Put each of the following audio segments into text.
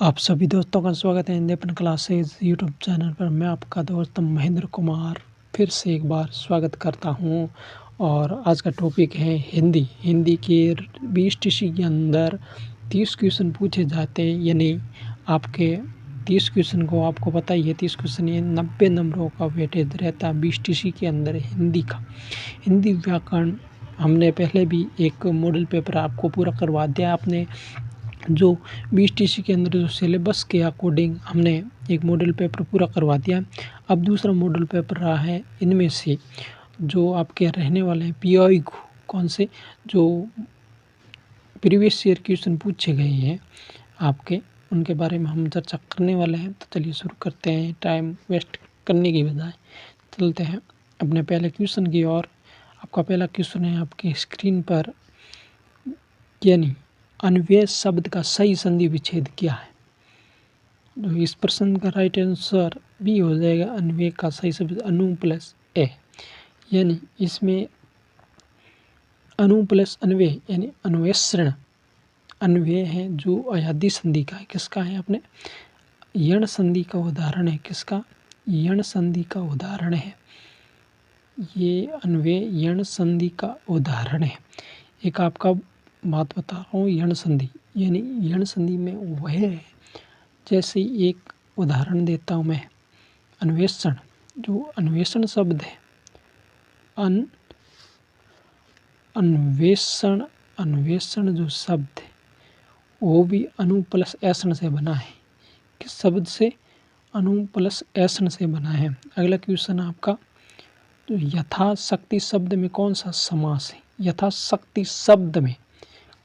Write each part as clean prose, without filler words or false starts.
आप सभी दोस्तों का स्वागत है हिंदी अपन क्लासेस यूट्यूब चैनल पर। मैं आपका दोस्त महेंद्र कुमार फिर से एक बार स्वागत करता हूं। और आज का टॉपिक है हिंदी। हिंदी के 20 टीसी के अंदर 30 क्वेश्चन पूछे जाते हैं, यानी आपके 30 क्वेश्चन को आपको पता ही है 30 क्वेश्चन ये 90 नंबरों का वेटेज रहता है 20 टीसी के अंदर हिंदी का। हिंदी व्याकरण हमने पहले भी एक मॉडल पेपर आपको पूरा करवा दिया। आपने जो 20 टीसी के अंदर जो सिलेबस के अकॉर्डिंग हमने एक मॉडल पेपर पूरा करवा दिया। अब दूसरा मॉडल पेपर रहा है इनमें से जो आपके रहने वाले हैं पीओई को कौन से जो प्रीवियस ईयर क्वेश्चन पूछे गए हैं आपके, उनके बारे में हम चर्चा करने वाले हैं। तो चलिए शुरू करते हैं, टाइम वेस्ट करने की बजाय चलते हैं अपने पहले क्वेश्चन की ओर। आपका पहला क्वेश्चन है आपकी स्क्रीन पर, यानी अन्वय शब्द का सही संधि विच्छेद क्या है। तो इस प्रश्न का राइट आंसर बी हो जाएगा। अन्वय का सही शब्द अनु प्लस ए, यानी इसमें अनु प्लस अन्वय यानी अन्वेषण अन्वय है जो अयादी संधि का है। किसका है? अपने यण संधि का उदाहरण है। किसका? यण संधि का उदाहरण है। ये अन्वय यण संधि का उदाहरण है। एक आपका बात बता रहा हूँ, यण संधि यानी यण संधि में वह है, जैसे एक उदाहरण देता हूँ मैं। अन्वेषण, जो अन्वेषण शब्द है, अन्वेषण अन्वेषण जो शब्द है वो भी अनु प्लस ऐसण से बना है। किस शब्द से? अनु प्लस ऐसण से बना है। अगला क्वेश्चन आपका, तो यथाशक्ति शब्द में कौन सा समास है? यथाशक्ति शब्द में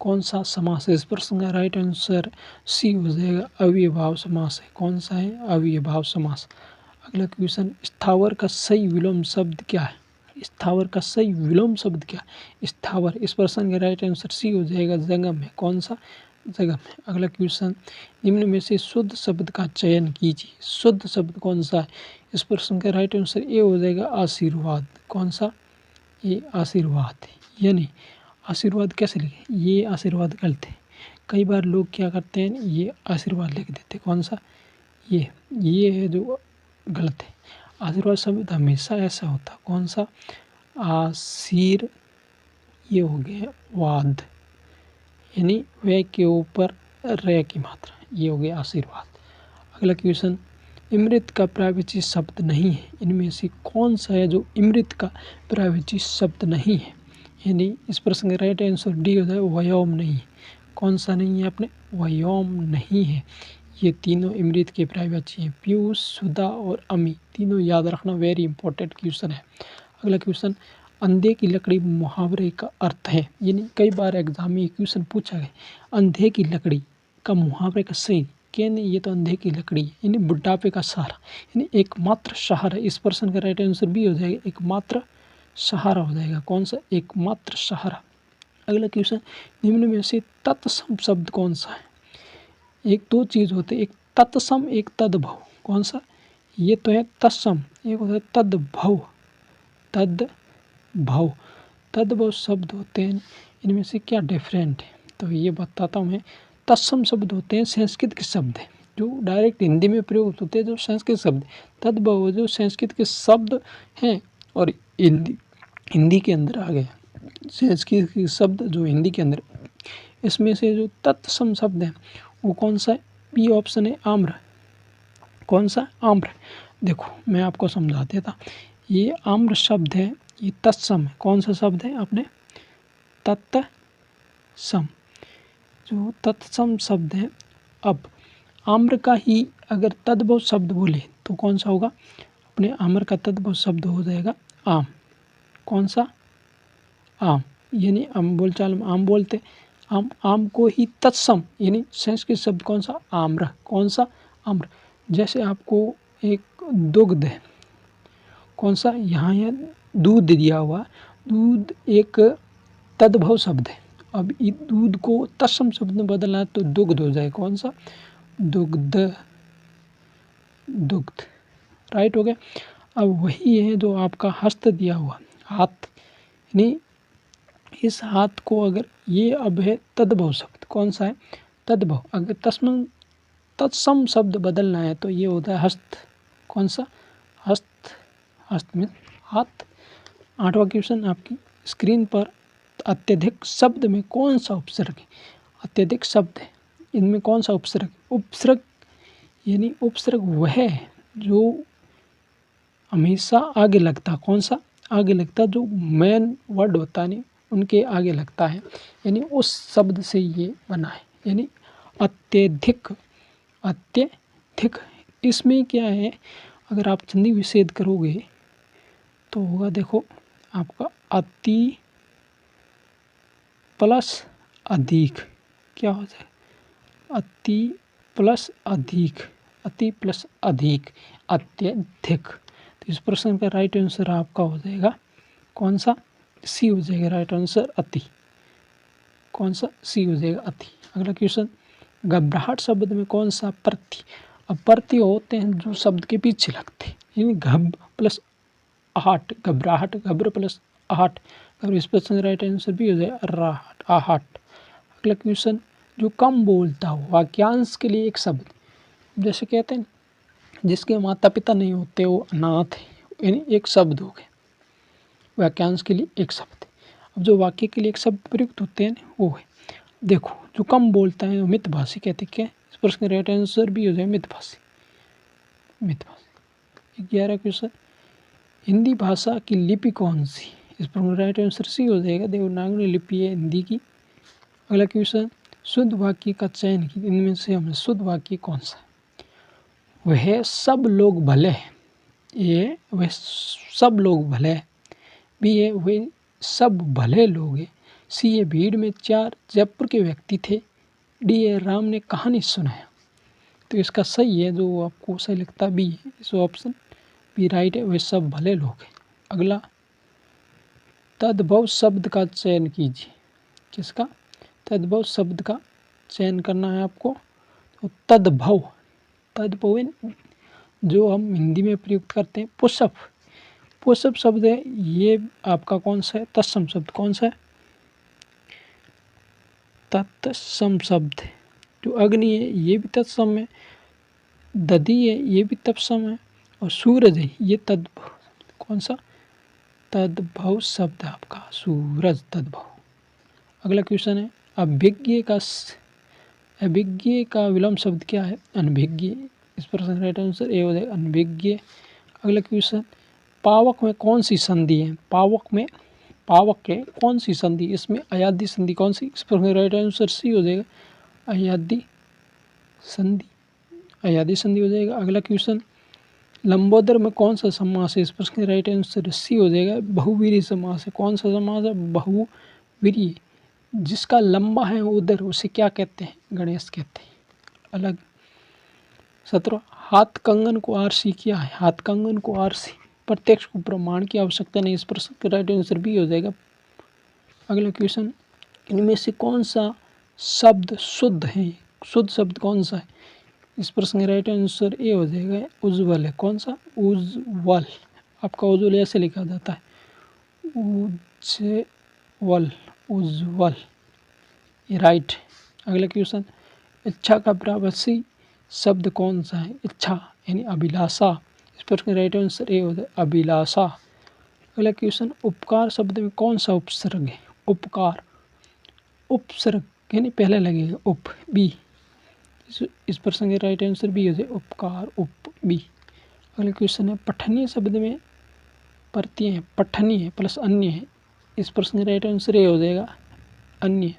कौन सा समास है? इस प्रश्न का राइट आंसर सी हो जाएगा, अव्ययभाव समास है। कौन सा है? अव्ययभाव समास। अगला क्वेश्चन, स्थावर का सही विलोम शब्द क्या है? स्थावर का सही विलोम शब्द क्या है? स्थावर। इस प्रश्न का राइट आंसर सी हो जाएगा, जगम है। कौन सा? जगम है। अगला क्वेश्चन, निम्न में से शुद्ध शब्द का चयन कीजिए। शुद्ध शब्द कौन सा है? इस प्रश्न का राइट आंसर ए हो जाएगा, आशीर्वाद। कौन सा? ये आशीर्वाद है। यानी आशीर्वाद कैसे लिखे? ये आशीर्वाद गलत है। कई बार लोग क्या करते हैं, ये आशीर्वाद लिख देते। कौन सा? ये है जो गलत है। आशीर्वाद शब्द हमेशा ऐसा होता। कौन सा? आशीर, ये हो गया वाद, यानी वे के ऊपर रे की मात्रा, ये हो गया आशीर्वाद। अगला क्वेश्चन, इमृत का प्राविचिक शब्द नहीं है। इनमें से कौन सा है जो इमृत का प्राविचिक शब्द नहीं है? यानी इस प्रश्न का राइट आंसर डी हो जाए, व्योम नहीं है। कौन सा नहीं है? अपने व्योम नहीं है। ये तीनों इमृत के प्रायवाची हैं, पीयूष, सुधा और अमी। तीनों याद रखना, वेरी इंपॉर्टेंट क्वेश्चन है। अगला क्वेश्चन, अंधे की लकड़ी मुहावरे का अर्थ है। यानी कई बार एग्जाम में क्वेश्चन पूछा गया, अंधे की लकड़ी का मुहावरे का सही क्या? नहीं, ये तो अंधे की लकड़ी है, यानी बुढ़ापे का सहारा, यानी एकमात्र सहारा। इस प्रश्न का राइट आंसर बी हो जाएगा, एकमात्र सहारा हो जाएगा। कौन सा? एकमात्र सहारा। अगला क्वेश्चन, निम्न में से तत्सम शब्द कौन सा है? एक दो चीज होते, एक तत्सम, एक तद्भव। कौन सा? ये तो है तत्सम, एक होता है तद्भव। तद्भव तद्भव शब्द होते हैं, इनमें से क्या डिफरेंट है? तो ये बताता हूँ मैं। तत्सम शब्द होते हैं संस्कृत के शब्द हैं, जो डायरेक्ट हिंदी में प्रयोग होते हैं, जो संस्कृत शब्द। तद्भव जो संस्कृत के शब्द हैं और हिंदी के अंदर आ गए, संस्कृत के शब्द जो हिंदी के अंदर। इसमें से जो तत्सम शब्द है वो कौन सा है? बी ऑप्शन है, आम्र। कौन सा? आम्र। देखो मैं आपको समझा देता, ये आम्र शब्द है, ये तत्सम है। कौन सा शब्द है? अपने तत्सम, जो तत्सम शब्द है। अब आम्र का ही अगर तद्भव शब्द बोले तो कौन सा होगा? अपने आम्र का तद्भव शब्द हो जाएगा आम। कौन सा? आम। यानी हम बोलचाल में आम बोलते, आम को ही तत्सम यानी संस्कृत शब्द कौन सा? आम्र। कौन सा? आम्र। जैसे आपको एक दुग्ध है, कौन सा? यहाँ है दूध दिया हुआ, दूध एक तद्भव शब्द है। अब इस दूध को तत्सम शब्द में बदलना है तो दुग्ध हो जाए। कौन सा? दुग्ध। दुग्ध राइट हो गया। अब वही है जो आपका हस्त दिया हुआ, हाथ, यानी इस हाथ को अगर ये अब है तद्भव शब्द। कौन सा है? तद्भव। अगर तस्म तत्सम शब्द बदलना है तो ये होता है हस्त। कौन सा? हस्त। हस्त में हाथ। 8वां क्वेश्चन आपकी स्क्रीन पर, अत्यधिक शब्द में कौन सा उपसर्ग है? अत्यधिक शब्द है, इनमें कौन सा उपसर्ग? उपसर्ग यानी उपसर्ग वह है जो हमेशा आगे लगता। कौन सा आगे लगता? जो मेन वर्ड होता है नहीं उनके आगे लगता है, यानी उस शब्द से ये बना है, यानी अत्यधिक। अत्यधिक इसमें क्या है, अगर आप संधि विच्छेद करोगे तो होगा, देखो आपका अति प्लस अधिक, क्या हो जाए? अति प्लस अधिक, अति प्लस अधिक, अत्यधिक। तो इस प्रश्न का राइट आंसर आपका हो जाएगा कौन सा? सी हो जाएगा राइट आंसर, अति। कौन सा? सी हो जाएगा, अति। अगला क्वेश्चन, घबराहट शब्द में कौन सा प्रत्यय? अब प्रत्यय होते हैं जो शब्द के पीछे लगते हैं, यानी घब प्लस आहट, घबराहट, घब्र प्लस आहट। अगर इस प्रश्न का राइट आंसर भी हो जाए अर्राहट, आहट। अगला क्वेश्चन, जो कम बोलता हो, वाक्यांश के लिए एक शब्द, जैसे कहते हैं जिसके माता पिता नहीं होते वो अनाथ है, यानी एक शब्द हो गए वाक्यांश के लिए एक शब्द। अब जो वाक्य के लिए एक शब्द प्रयुक्त होते हैं वो है, देखो जो कम बोलता है वो मितभाषी कहते हैं। क्या इस प्रश्न का राइट आंसर भी हो जाए मितभाषी, मितभाषी। 11 क्वेश्चन, हिंदी भाषा की लिपि कौन सी? इस प्रश्न का राइट आंसर सी हो जाएगा, देवनागरी लिपि है हिंदी की। अगला क्वेश्चन, शुद्ध वाक्य का चयन की, इनमें से हमें शुद्ध वाक्य कौन सा? वह सब लोग भले हैं, ये वह सब लोग भले हैं। बी है वे सब भले लोग हैं। सी है भीड़ में 4 जयपुर के व्यक्ति थे। डी है राम ने कहानी सुनाया। तो इसका सही है, जो आपको सही लगता है बी है, इस ऑप्शन बी राइट है, वे सब भले लोग हैं। अगला, तद्भव शब्द का चयन कीजिए। किसका? तद्भव शब्द का चयन करना है आपको। तो तद्भव, तद्भव जो हम हिंदी में प्रयुक्त करते हैं, पुष्प, पुष्प शब्द है, ये आपका कौन सा है? तत्सम शब्द। कौन सा है? तत्सम शब्द। जो अग्नि है ये भी तत्सम है, दधि है ये भी तत्सम है, और सूरज है ये तद्भव। कौन सा? तद्भव शब्द आपका सूरज, तद्भव। अगला क्वेश्चन है, अभिज्ञ का विलोम शब्द क्या है? अनभिज्ञ। इस प्रश्न का राइट आंसर ए हो जाएगा, अनभिज्ञ। अगला क्वेश्चन, पावक में कौन सी संधि है? पावक में, पावक है कौन सी संधि? इसमें अयादी संधि कौन सी? इस प्रश्न का राइट आंसर सी हो जाएगा, अयादी संधि, अयादी संधि हो जाएगा। अगला क्वेश्चन, लंबोदर में कौन सा समास है? इस प्रश्न का राइट आंसर सी हो जाएगा, बहुवीरी समास है। कौन सा समास है? बहुवीरी। जिसका लंबा है उधर उसे क्या कहते हैं? गणेश कहते हैं। अलग। 17, हाथ कंगन को आरसी क्या है? हाथ कंगन को आरसी, प्रत्यक्ष को प्रमाण की आवश्यकता नहीं। इस प्रश्न का राइट आंसर भी हो जाएगा। अगला क्वेश्चन, इनमें से कौन सा शब्द शुद्ध है? शुद्ध शब्द कौन सा है? इस प्रश्न का राइट आंसर ए हो जाएगा, उज्ज्वल है। कौन सा? उज्ज्वल। आपका उज्ज्वल ऐसे लिखा जाता है, उज्ज्वल, उज्ज्वल, ये राइट। अगला क्वेश्चन, इच्छा का प्रावसी शब्द कौन सा है? इच्छा यानी अभिलाषा। इस प्रश्न का राइट आंसर ए हो जाए, अभिलाषा। अगला क्वेश्चन, उपकार शब्द में कौन सा उपसर्ग है? उपकार, उपसर्ग यानी पहले लगेगा उप, बी। इस प्रश्न के राइट आंसर बी हो जाए, उपकार, उप, बी। अगला क्वेश्चन है, पठनीय शब्द में प्रत्यय है, पठनीय प्लस अन्य है। इस प्रश्न का राइट आंसर ए हो जाएगा, अन्य।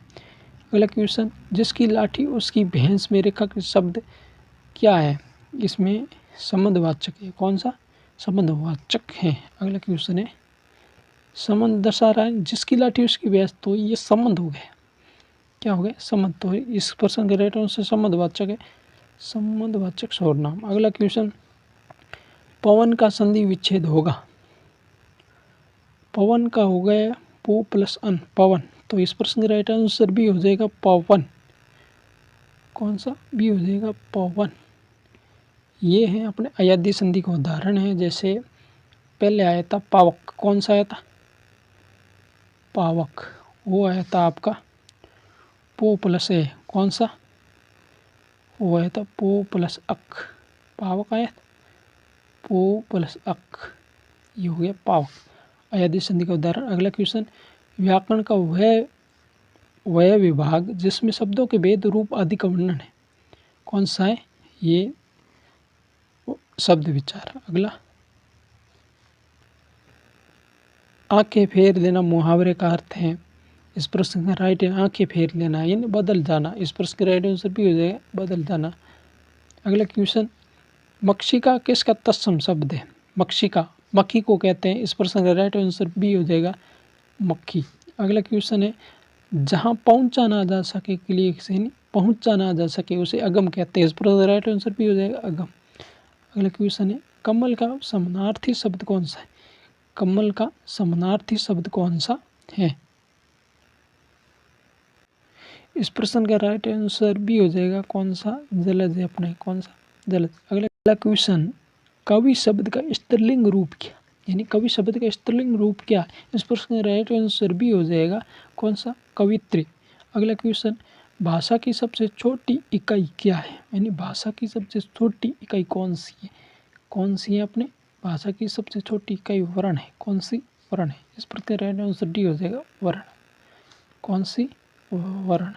अगला क्वेश्चन, जिसकी लाठी उसकी भैंस में रेखा शब्द क्या है? इसमें संबंधवाचक है। कौन सा? संबंधवाचक है। अगला क्वेश्चन है, संबंध दर्शा रहा है, जिसकी लाठी उसकी भैंस, तो ये संबंध हो गए। क्या हो गए? संबंध। तो इस प्रश्न के राइट आंसर संबंधवाचक है, संबंधवाचक सर्वनाम। अगला क्वेश्चन, पवन का संधि विच्छेद होगा। पवन का हो गया पो प्लस अन, पवन। तो इस प्रश्न का राइट आंसर भी हो जाएगा पवन। कौन सा? भी हो जाएगा पवन। ये है अपने अयादी संधि का उदाहरण है। जैसे पहले आया था पावक, कौन सा आया था? पावक। वो आया था आपका पो प्लस ए, कौन सा? वो आया था पो प्लस अक, पावक आया पो प्लस अक, ये हो गया पावक। अयादी संधि का उदाहरण। अगला क्वेश्चन, व्याकरण का वह विभाग जिसमें शब्दों के भेद, रूप आदि का वर्णन है, कौन सा है? ये शब्द विचार। अगला, आंखें फेर देना मुहावरे का अर्थ है। इस प्रश्न का राइट है आंखें फेर लेना यानी बदल जाना। इस प्रश्न का राइट आंसर भी हो जाएगा बदल जाना। अगला क्वेश्चन, मक्षिका किसका तत्सम शब्द है? मक्षिका मक्खी को कहते हैं। इस प्रश्न का राइट आंसर भी हो जाएगा मक्खी। अगला क्वेश्चन है, जहाँ पहुँचा ना जा सके के लिए पहुँचा ना जा सके उसे अगम कहते हैं। इस प्रश्न का राइट आंसर भी हो जाएगा अगम। अगला क्वेश्चन है, कमल का समानार्थी शब्द कौन सा है? कमल का समानार्थी शब्द कौन सा है? इस प्रश्न का राइट आंसर भी हो जाएगा कौन सा? जलज है अपने, कौन सा? जलज। अगला क्वेश्चन, कवि शब्द का स्त्रीलिंग रूप क्या? यानी कवि शब्द का स्त्रीलिंग रूप क्या है? इस प्रश्न का राइट आंसर भी हो जाएगा कौन सा? कवित्री। अगला क्वेश्चन, भाषा की सबसे छोटी इकाई क्या है? यानी भाषा की सबसे छोटी इकाई कौन सी है? कौन सी है अपने? भाषा की सबसे छोटी इकाई वर्ण है। कौन सी? वर्ण है। इस प्रकार राइट आंसर डी हो जाएगा वर्ण। कौन सी? वर्ण।